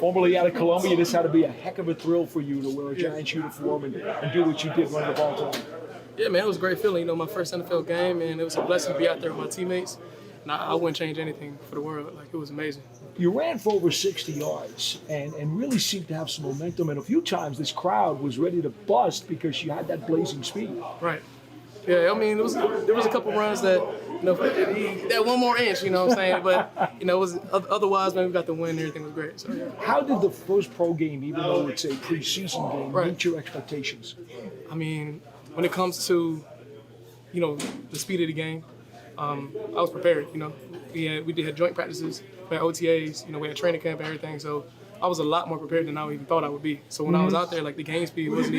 formerly out of Columbia, this had to be a heck of a thrill for you to wear a Giants uniform and do what you did running the ball tonight. Yeah, man, it was a great feeling. You know, my first NFL game, and it was a blessing to be out there with my teammates. And I wouldn't change anything for the world. Like, it was amazing. You ran for over 60 yards and really seemed to have some momentum. And a few times this crowd was ready to bust because you had that blazing speed. Right. Yeah, I mean, there was a couple runs that, you know, that one more inch, you know what I'm saying? But, you know, it was otherwise, man, we got the win and everything was great. So, yeah. How did the first pro game, even though it's a preseason game, meet your expectations? I mean, when it comes to, you know, the speed of the game, I was prepared, you know. We did joint practices, we had OTAs, you know, we had training camp and everything. So I was a lot more prepared than I even thought I would be. So when I was out there, like, the game speed wasn't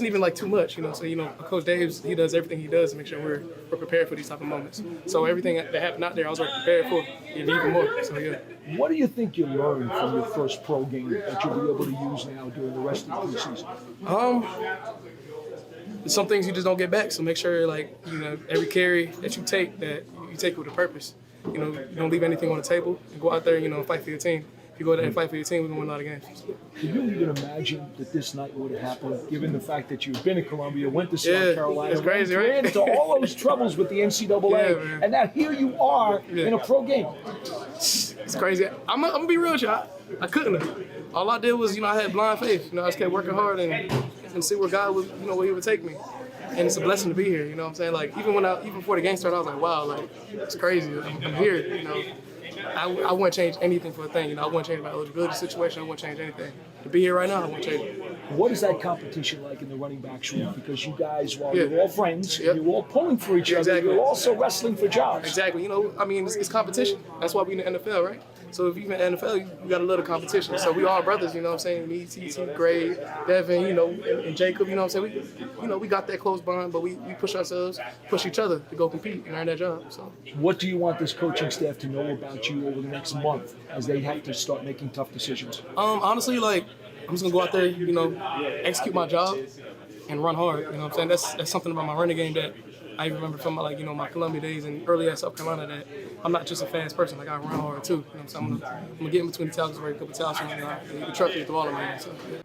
even like too much, you know. So, you know, Coach Daves, he does everything he does to make sure we're prepared for these type of moments. So everything that happened out there, I was already prepared for, and even more. So, yeah. What do you think you learned from your first pro game that you'll be able to use now during the rest of the preseason? Some things you just don't get back. So make sure, like, you know, every carry that you take it with a purpose. You know, you don't leave anything on the table. You go out there, you know, and fight for your team. If you go there and fight for your team, we're going to win a lot of games. Could you even imagine that this night would have happened, given the fact that you've been in Columbia, went to South Carolina, it's crazy, right? ran into all those troubles with the NCAA, and now here you are in a pro game? It's crazy. I'm gonna be real with you. I couldn't have. All I did was, you know, I had blind faith. You know, I just kept working hard and see where God would, you know, where He would take me. And it's a blessing to be here. You know what I'm saying? Like, even before the game started, I was like, wow, like, it's crazy. I'm here. You know, I wouldn't change anything for a thing. You know, I wouldn't change my eligibility situation. I wouldn't change anything. To be here right now, I wouldn't change it. What is that competition like in the running backs room? Because you guys, while you're all friends, you're all pulling for each other, you're also wrestling for jobs. Exactly. You know, I mean, it's competition. That's why we're in the NFL, right? So if you're in the NFL, you got a little competition. So we all brothers, you know what I'm saying? Me, TT, Gray, Devin, you know, and Jacob, you know what I'm saying? We got that close bond, but we push ourselves, push each other to go compete and earn that job. So, what do you want this coaching staff to know about you over the next month as they have to start making tough decisions? Honestly, like, I'm just gonna go out there, you know, execute my job and run hard. You know what I'm saying? That's something about my running game that I remember from my, my Columbia days and early at South Carolina, that I'm not just a fast person. Like, I run hard too. You know what I'm saying? I'm gonna get in between the tackles, break a couple tackles, and you can trust me with the ball in my hand. So, yeah.